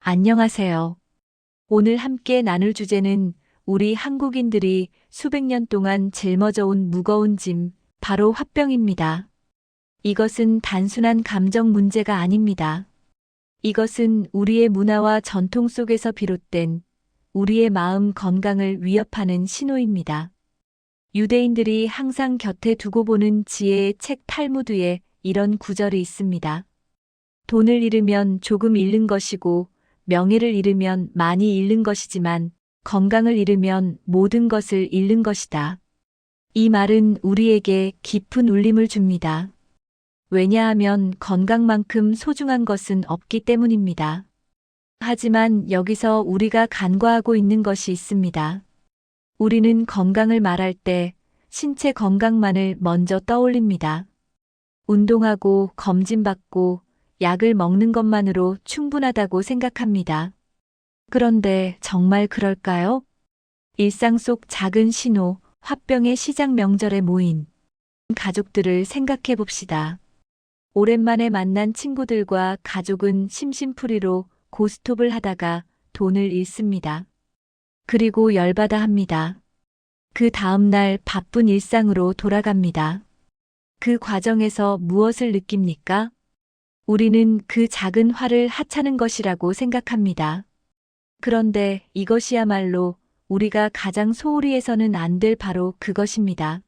안녕하세요. 오늘 함께 나눌 주제는 우리 한국인들이 수백 년 동안 짊어져온 무거운 짐, 바로 화병입니다. 이것은 단순한 감정 문제가 아닙니다. 이것은 우리의 문화와 전통 속에서 비롯된 우리의 마음 건강을 위협하는 신호입니다. 유대인들이 항상 곁에 두고 보는 지혜의 책 탈무드에 이런 구절이 있습니다. 돈을 잃으면 조금 잃는 것이고 명예를 잃으면 많이 잃는 것이지만 건강을 잃으면 모든 것을 잃는 것이다. 이 말은 우리에게 깊은 울림을 줍니다. 왜냐하면 건강만큼 소중한 것은 없기 때문입니다. 하지만 여기서 우리가 간과하고 있는 것이 있습니다. 우리는 건강을 말할 때 신체 건강만을 먼저 떠올립니다. 운동하고 검진받고 약을 먹는 것만으로 충분하다고 생각합니다. 그런데 정말 그럴까요? 일상 속 작은 신호, 화병의 시작 명절에 모인 가족들을 생각해 봅시다. 오랜만에 만난 친구들과 가족은 심심풀이로 고스톱을 하다가 돈을 잃습니다. 그리고 열받아 합니다. 그 다음 날 바쁜 일상으로 돌아갑니다. 그 과정에서 무엇을 느낍니까? 우리는 그 작은 화를 하찮은 것이라고 생각합니다. 그런데 이것이야말로 우리가 가장 소홀히 해서는 안 될 바로 그것입니다.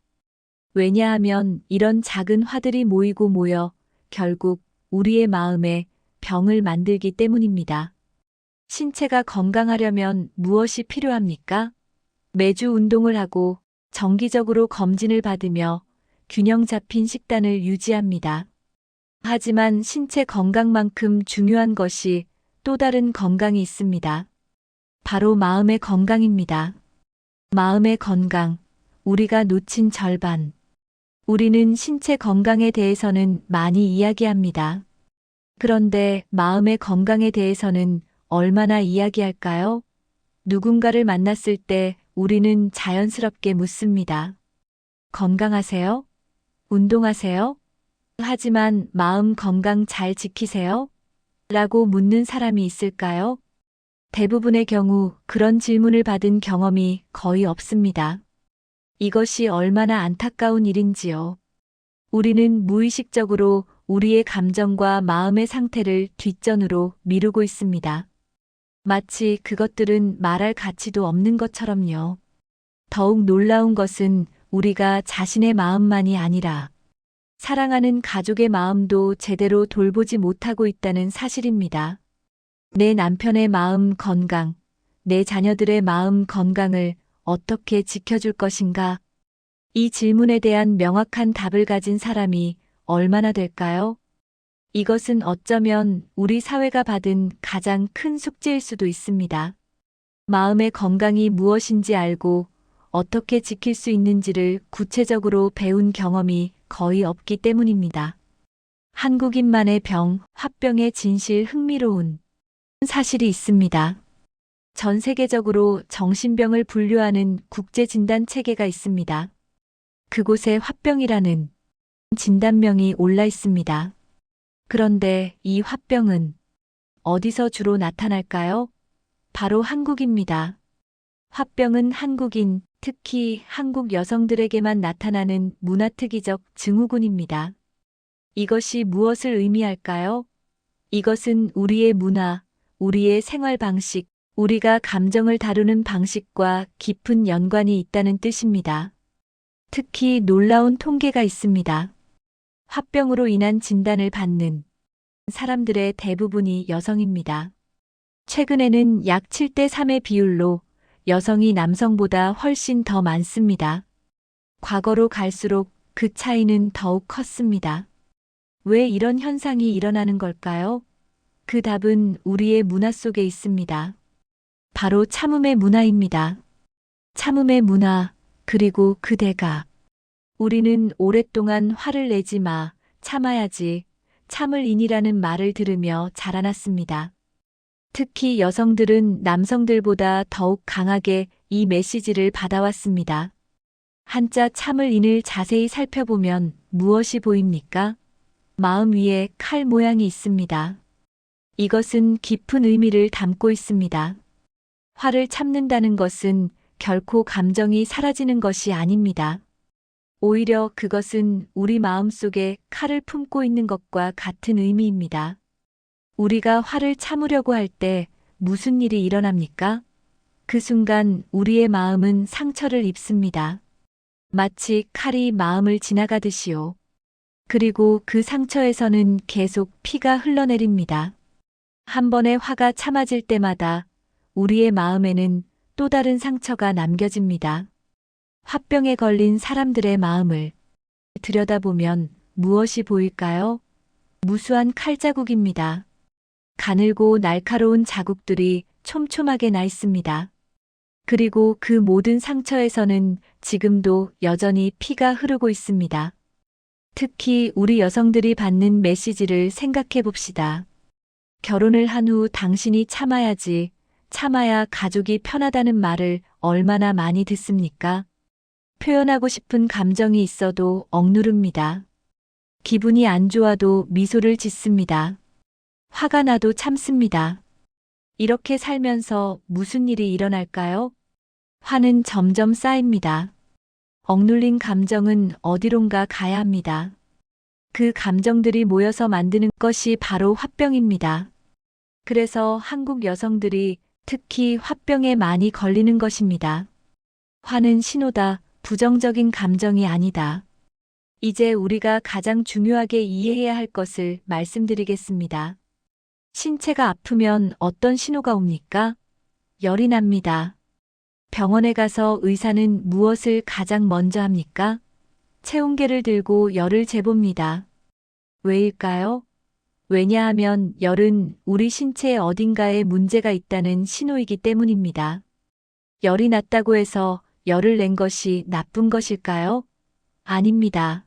왜냐하면 이런 작은 화들이 모이고 모여 결국 우리의 마음에 병을 만들기 때문입니다. 신체가 건강하려면 무엇이 필요합니까? 매주 운동을 하고 정기적으로 검진을 받으며 균형 잡힌 식단을 유지합니다. 하지만 신체 건강만큼 중요한 것이 또 다른 건강이 있습니다. 바로 마음의 건강입니다. 마음의 건강, 우리가 놓친 절반. 우리는 신체 건강에 대해서는 많이 이야기합니다. 그런데 마음의 건강에 대해서는 얼마나 이야기할까요? 누군가를 만났을 때 우리는 자연스럽게 묻습니다. 건강하세요? 운동하세요? 하지만 마음 건강 잘 지키세요? 라고 묻는 사람이 있을까요? 대부분의 경우 그런 질문을 받은 경험이 거의 없습니다. 이것이 얼마나 안타까운 일인지요. 우리는 무의식적으로 우리의 감정과 마음의 상태를 뒷전으로 미루고 있습니다. 마치 그것들은 말할 가치도 없는 것처럼요. 더욱 놀라운 것은 우리가 자신의 마음만이 아니라 사랑하는 가족의 마음도 제대로 돌보지 못하고 있다는 사실입니다. 내 남편의 마음 건강, 내 자녀들의 마음 건강을 어떻게 지켜줄 것인가? 이 질문에 대한 명확한 답을 가진 사람이 얼마나 될까요? 이것은 어쩌면 우리 사회가 받은 가장 큰 숙제일 수도 있습니다. 마음의 건강이 무엇인지 알고 어떻게 지킬 수 있는지를 구체적으로 배운 경험이 거의 없기 때문입니다. 한국인만의 병, 화병의 진실 흥미로운 사실이 있습니다. 전 세계적으로 정신병을 분류하는 국제진단 체계가 있습니다. 그곳에 화병이라는 진단명이 올라 있습니다. 그런데 이 화병은 어디서 주로 나타날까요? 바로 한국입니다. 화병은 한국인, 특히 한국 여성들에게만 나타나는 문화특이적 증후군입니다. 이것이 무엇을 의미할까요? 이것은 우리의 문화, 우리의 생활 방식, 우리가 감정을 다루는 방식과 깊은 연관이 있다는 뜻입니다. 특히 놀라운 통계가 있습니다. 화병으로 인한 진단을 받는 사람들의 대부분이 여성입니다. 최근에는 약 7대 3의 비율로 여성이 남성보다 훨씬 더 많습니다. 과거로 갈수록 그 차이는 더욱 컸습니다. 왜 이런 현상이 일어나는 걸까요? 그 답은 우리의 문화 속에 있습니다. 바로 참음의 문화입니다. 참음의 문화, 그리고 그 대가. 우리는 오랫동안 화를 내지 마, 참아야지, 참을 인이라는 말을 들으며 자라났습니다. 특히 여성들은 남성들보다 더욱 강하게 이 메시지를 받아왔습니다. 한자 참을 인을 자세히 살펴보면 무엇이 보입니까? 마음 위에 칼 모양이 있습니다. 이것은 깊은 의미를 담고 있습니다. 화를 참는다는 것은 결코 감정이 사라지는 것이 아닙니다. 오히려 그것은 우리 마음속에 칼을 품고 있는 것과 같은 의미입니다. 우리가 화를 참으려고 할 때 무슨 일이 일어납니까? 그 순간 우리의 마음은 상처를 입습니다. 마치 칼이 마음을 지나가듯이요. 그리고 그 상처에서는 계속 피가 흘러내립니다. 한 번의 화가 참아질 때마다 우리의 마음에는 또 다른 상처가 남겨집니다. 화병에 걸린 사람들의 마음을 들여다보면 무엇이 보일까요? 무수한 칼자국입니다. 가늘고 날카로운 자국들이 촘촘하게 나 있습니다. 그리고 그 모든 상처에서는 지금도 여전히 피가 흐르고 있습니다. 특히 우리 여성들이 받는 메시지를 생각해 봅시다. 결혼을 한 후 당신이 참아야지, 참아야 가족이 편하다는 말을 얼마나 많이 듣습니까? 표현하고 싶은 감정이 있어도 억누릅니다. 기분이 안 좋아도 미소를 짓습니다. 화가 나도 참습니다. 이렇게 살면서 무슨 일이 일어날까요? 화는 점점 쌓입니다. 억눌린 감정은 어디론가 가야 합니다. 그 감정들이 모여서 만드는 것이 바로 화병입니다. 그래서 한국 여성들이 특히 화병에 많이 걸리는 것입니다. 화는 신호다, 부정적인 감정이 아니다. 이제 우리가 가장 중요하게 이해해야 할 것을 말씀드리겠습니다. 신체가 아프면 어떤 신호가 옵니까? 열이 납니다. 병원에 가서 의사는 무엇을 가장 먼저 합니까? 체온계를 들고 열을 재봅니다. 왜일까요? 왜냐하면 열은 우리 신체 어딘가에 문제가 있다는 신호이기 때문입니다. 열이 났다고 해서 열을 낸 것이 나쁜 것일까요? 아닙니다.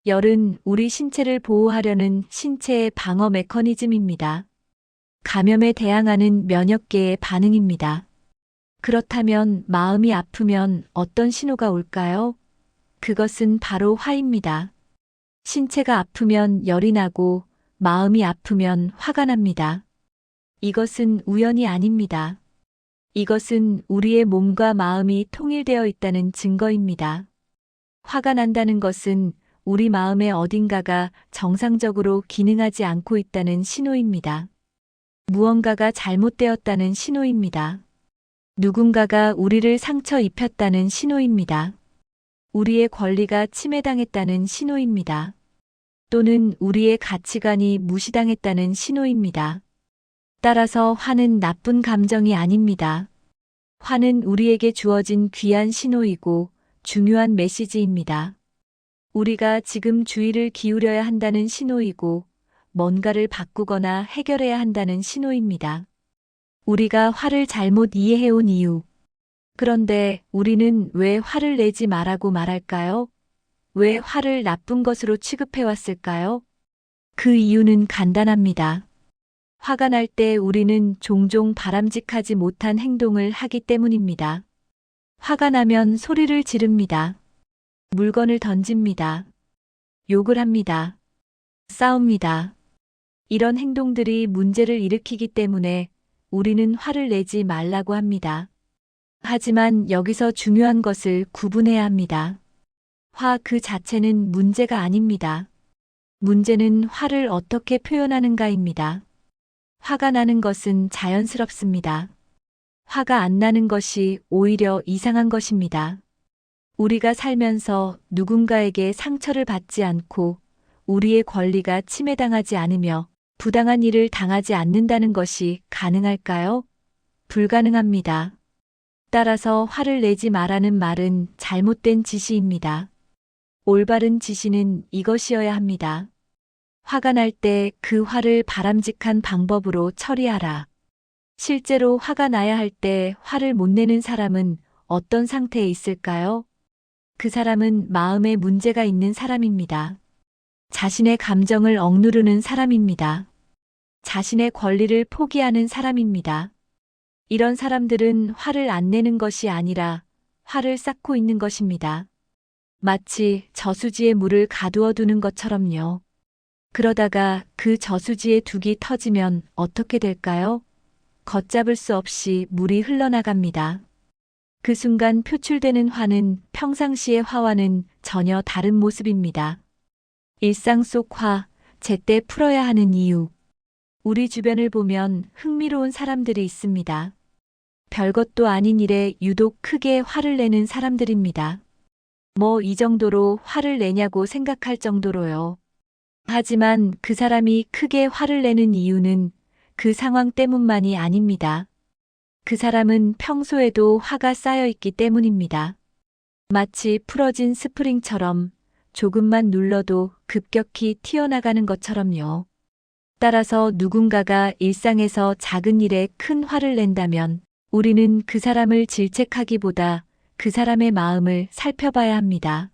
열은 우리 신체를 보호하려는 신체의 방어 메커니즘입니다. 감염에 대항하는 면역계의 반응입니다. 그렇다면 마음이 아프면 어떤 신호가 올까요? 그것은 바로 화입니다. 신체가 아프면 열이 나고 마음이 아프면 화가 납니다. 이것은 우연이 아닙니다. 이것은 우리의 몸과 마음이 통일되어 있다는 증거입니다. 화가 난다는 것은 우리 마음의 어딘가가 정상적으로 기능하지 않고 있다는 신호입니다. 무언가가 잘못되었다는 신호입니다. 누군가가 우리를 상처 입혔다는 신호입니다. 우리의 권리가 침해당했다는 신호입니다. 또는 우리의 가치관이 무시당했다는 신호입니다. 따라서 화는 나쁜 감정이 아닙니다. 화는 우리에게 주어진 귀한 신호이고 중요한 메시지입니다. 우리가 지금 주의를 기울여야 한다는 신호이고 뭔가를 바꾸거나 해결해야 한다는 신호입니다. 우리가 화를 잘못 이해해온 이유. 그런데 우리는 왜 화를 내지 말라고 말할까요? 왜 화를 나쁜 것으로 취급해왔을까요? 그 이유는 간단합니다. 화가 날 때 우리는 종종 바람직하지 못한 행동을 하기 때문입니다. 화가 나면 소리를 지릅니다. 물건을 던집니다. 욕을 합니다. 싸웁니다. 이런 행동들이 문제를 일으키기 때문에 우리는 화를 내지 말라고 합니다. 하지만 여기서 중요한 것을 구분해야 합니다. 화 그 자체는 문제가 아닙니다. 문제는 화를 어떻게 표현하는가입니다. 화가 나는 것은 자연스럽습니다. 화가 안 나는 것이 오히려 이상한 것입니다. 우리가 살면서 누군가에게 상처를 받지 않고 우리의 권리가 침해당하지 않으며 부당한 일을 당하지 않는다는 것이 가능할까요? 불가능합니다. 따라서 화를 내지 말라는 말은 잘못된 지시입니다. 올바른 지시는 이것이어야 합니다. 화가 날 때 그 화를 바람직한 방법으로 처리하라. 실제로 화가 나야 할 때 화를 못 내는 사람은 어떤 상태에 있을까요? 그 사람은 마음에 문제가 있는 사람입니다. 자신의 감정을 억누르는 사람입니다. 자신의 권리를 포기하는 사람입니다. 이런 사람들은 화를 안 내는 것이 아니라 화를 쌓고 있는 것입니다. 마치 저수지에 물을 가두어 두는 것처럼요. 그러다가 그 저수지에 둑이 터지면 어떻게 될까요? 걷잡을 수 없이 물이 흘러나갑니다. 그 순간 표출되는 화는 평상시의 화와는 전혀 다른 모습입니다. 일상 속 화, 제때 풀어야 하는 이유. 우리 주변을 보면 흥미로운 사람들이 있습니다. 별것도 아닌 일에 유독 크게 화를 내는 사람들입니다. 뭐 이 정도로 화를 내냐고 생각할 정도로요. 하지만 그 사람이 크게 화를 내는 이유는 그 상황 때문만이 아닙니다. 그 사람은 평소에도 화가 쌓여 있기 때문입니다. 마치 풀어진 스프링처럼 조금만 눌러도 급격히 튀어나가는 것처럼요. 따라서 누군가가 일상에서 작은 일에 큰 화를 낸다면 우리는 그 사람을 질책하기보다 그 사람의 마음을 살펴봐야 합니다.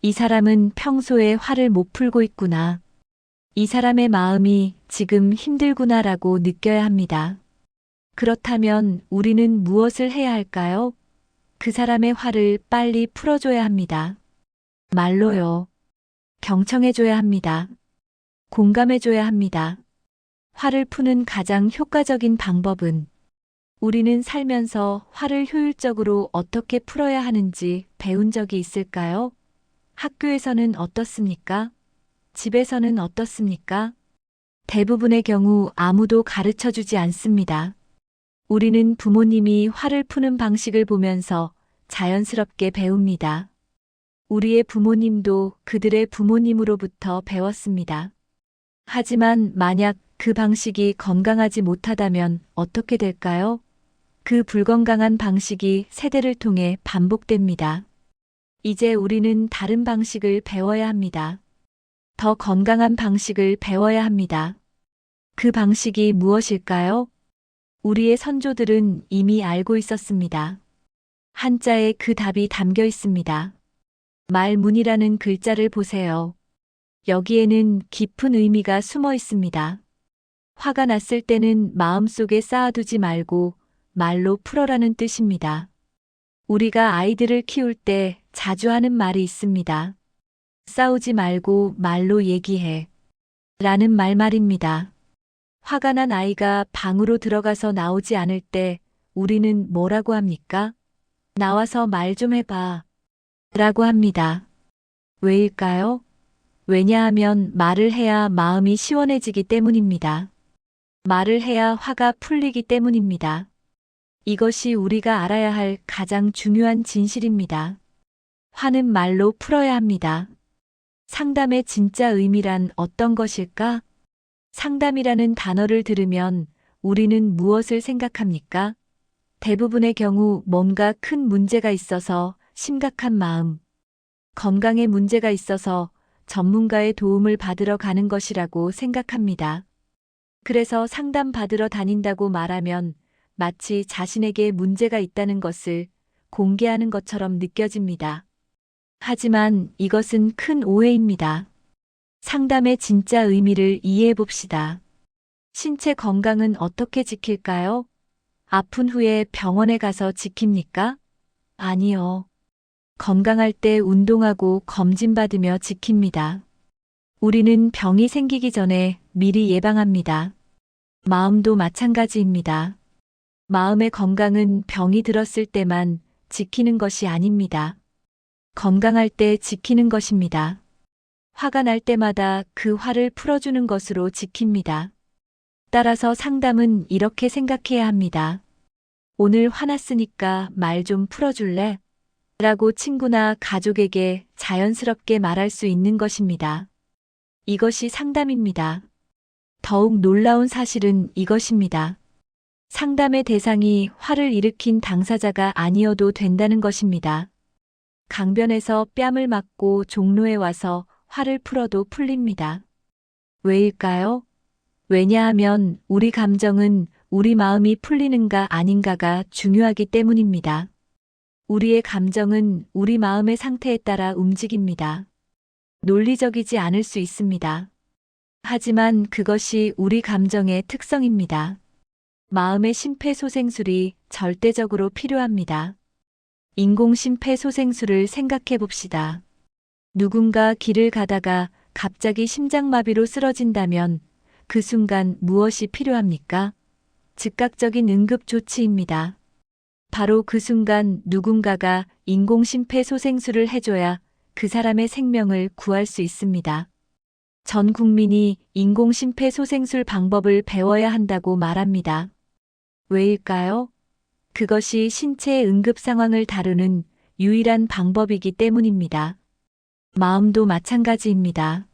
이 사람은 평소에 화를 못 풀고 있구나. 이 사람의 마음이 지금 힘들구나라고 느껴야 합니다. 그렇다면 우리는 무엇을 해야 할까요? 그 사람의 화를 빨리 풀어줘야 합니다. 말로요. 경청해줘야 합니다. 공감해줘야 합니다. 화를 푸는 가장 효과적인 방법은 우리는 살면서 화를 효율적으로 어떻게 풀어야 하는지 배운 적이 있을까요? 학교에서는 어떻습니까? 집에서는 어떻습니까? 대부분의 경우 아무도 가르쳐 주지 않습니다. 우리는 부모님이 화를 푸는 방식을 보면서 자연스럽게 배웁니다. 우리의 부모님도 그들의 부모님으로부터 배웠습니다. 하지만 만약 그 방식이 건강하지 못하다면 어떻게 될까요? 그 불건강한 방식이 세대를 통해 반복됩니다. 이제 우리는 다른 방식을 배워야 합니다. 더 건강한 방식을 배워야 합니다. 그 방식이 무엇일까요? 우리의 선조들은 이미 알고 있었습니다. 한자에 그 답이 담겨 있습니다. 말문이라는 글자를 보세요. 여기에는 깊은 의미가 숨어 있습니다. 화가 났을 때는 마음속에 쌓아두지 말고 말로 풀어라는 뜻입니다. 우리가 아이들을 키울 때 자주 하는 말이 있습니다. 싸우지 말고 말로 얘기해. 라는 말입니다. 화가 난 아이가 방으로 들어가서 나오지 않을 때 우리는 뭐라고 합니까? 나와서 말 좀 해봐. 라고 합니다. 왜일까요? 왜냐하면 말을 해야 마음이 시원해지기 때문입니다. 말을 해야 화가 풀리기 때문입니다. 이것이 우리가 알아야 할 가장 중요한 진실입니다. 화는 말로 풀어야 합니다. 상담의 진짜 의미란 어떤 것일까? 상담이라는 단어를 들으면 우리는 무엇을 생각합니까? 대부분의 경우 뭔가 큰 문제가 있어서 심각한 마음, 건강에 문제가 있어서 전문가의 도움을 받으러 가는 것이라고 생각합니다. 그래서 상담 받으러 다닌다고 말하면 마치 자신에게 문제가 있다는 것을 공개하는 것처럼 느껴집니다. 하지만 이것은 큰 오해입니다. 상담의 진짜 의미를 이해해 봅시다. 신체 건강은 어떻게 지킬까요? 아픈 후에 병원에 가서 지킵니까? 아니요. 건강할 때 운동하고 검진받으며 지킵니다. 우리는 병이 생기기 전에 미리 예방합니다. 마음도 마찬가지입니다. 마음의 건강은 병이 들었을 때만 지키는 것이 아닙니다. 건강할 때 지키는 것입니다. 화가 날 때마다 그 화를 풀어주는 것으로 지킵니다. 따라서 상담은 이렇게 생각해야 합니다. 오늘 화났으니까 말 좀 풀어줄래? 라고 친구나 가족에게 자연스럽게 말할 수 있는 것입니다. 이것이 상담입니다. 더욱 놀라운 사실은 이것입니다. 상담의 대상이 화를 일으킨 당사자가 아니어도 된다는 것입니다. 강변에서 뺨을 맞고 종로에 와서 화를 풀어도 풀립니다. 왜일까요? 왜냐하면 우리 감정은 우리 마음이 풀리는가 아닌가가 중요하기 때문입니다. 우리의 감정은 우리 마음의 상태에 따라 움직입니다. 논리적이지 않을 수 있습니다. 하지만 그것이 우리 감정의 특성입니다. 마음의 심폐소생술이 절대적으로 필요합니다. 인공 심폐소생술을 생각해 봅시다. 누군가 길을 가다가 갑자기 심장마비로 쓰러진다면 그 순간 무엇이 필요합니까? 즉각적인 응급조치입니다. 바로 그 순간 누군가가 인공심폐소생술을 해줘야 그 사람의 생명을 구할 수 있습니다. 전 국민이 인공심폐소생술 방법을 배워야 한다고 말합니다. 왜일까요? 그것이 신체의 응급 상황을 다루는 유일한 방법이기 때문입니다. 마음도 마찬가지입니다.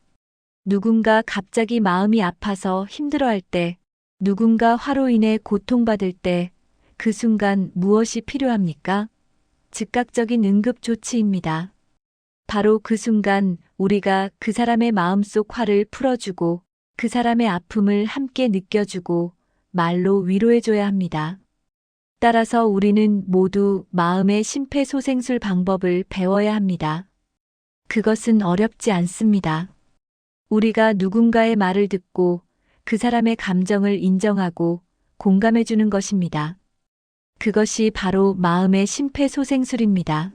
누군가 갑자기 마음이 아파서 힘들어할 때, 누군가 화로 인해 고통받을 때, 그 순간 무엇이 필요합니까? 즉각적인 응급조치입니다. 바로 그 순간 우리가 그 사람의 마음속 화를 풀어주고 그 사람의 아픔을 함께 느껴주고 말로 위로해줘야 합니다. 따라서 우리는 모두 마음의 심폐소생술 방법을 배워야 합니다. 그것은 어렵지 않습니다. 우리가 누군가의 말을 듣고 그 사람의 감정을 인정하고 공감해주는 것입니다. 그것이 바로 마음의 심폐소생술입니다.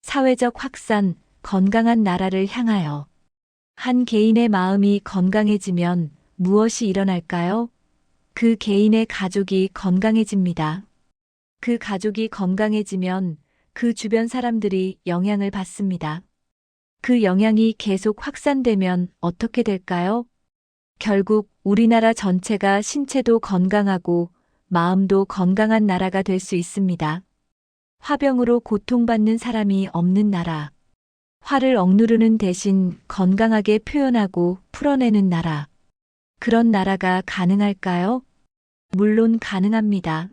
사회적 확산, 건강한 나라를 향하여. 한 개인의 마음이 건강해지면 무엇이 일어날까요? 그 개인의 가족이 건강해집니다. 그 가족이 건강해지면 그 주변 사람들이 영향을 받습니다. 그 영향이 계속 확산되면 어떻게 될까요? 결국 우리나라 전체가 신체도 건강하고 마음도 건강한 나라가 될 수 있습니다. 화병으로 고통받는 사람이 없는 나라. 화를 억누르는 대신 건강하게 표현하고 풀어내는 나라. 그런 나라가 가능할까요? 물론 가능합니다.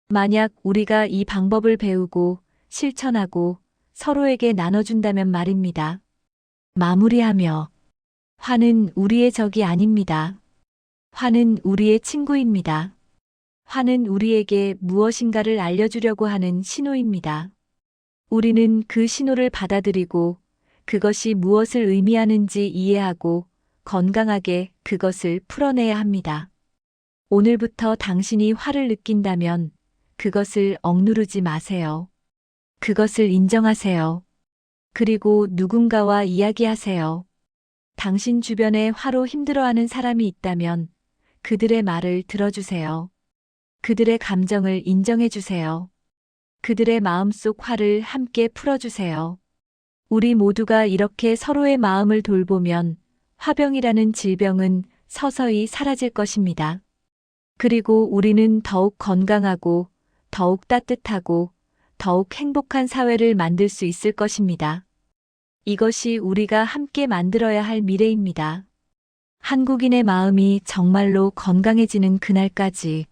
만약 우리가 이 방법을 배우고 실천하고 서로에게 나눠준다면 말입니다. 마무리하며 화는 우리의 적이 아닙니다. 화는 우리의 친구입니다. 화는 우리에게 무엇인가를 알려주려고 하는 신호입니다. 우리는 그 신호를 받아들이고 그것이 무엇을 의미하는지 이해하고 건강하게 그것을 풀어내야 합니다. 오늘부터 당신이 화를 느낀다면 그것을 억누르지 마세요. 그것을 인정하세요. 그리고 누군가와 이야기하세요. 당신 주변에 화로 힘들어하는 사람이 있다면 그들의 말을 들어주세요. 그들의 감정을 인정해주세요. 그들의 마음속 화를 함께 풀어주세요. 우리 모두가 이렇게 서로의 마음을 돌보면 화병이라는 질병은 서서히 사라질 것입니다. 그리고 우리는 더욱 건강하고 더욱 따뜻하고 더욱 행복한 사회를 만들 수 있을 것입니다. 이것이 우리가 함께 만들어야 할 미래입니다. 한국인의 마음이 정말로 건강해지는 그날까지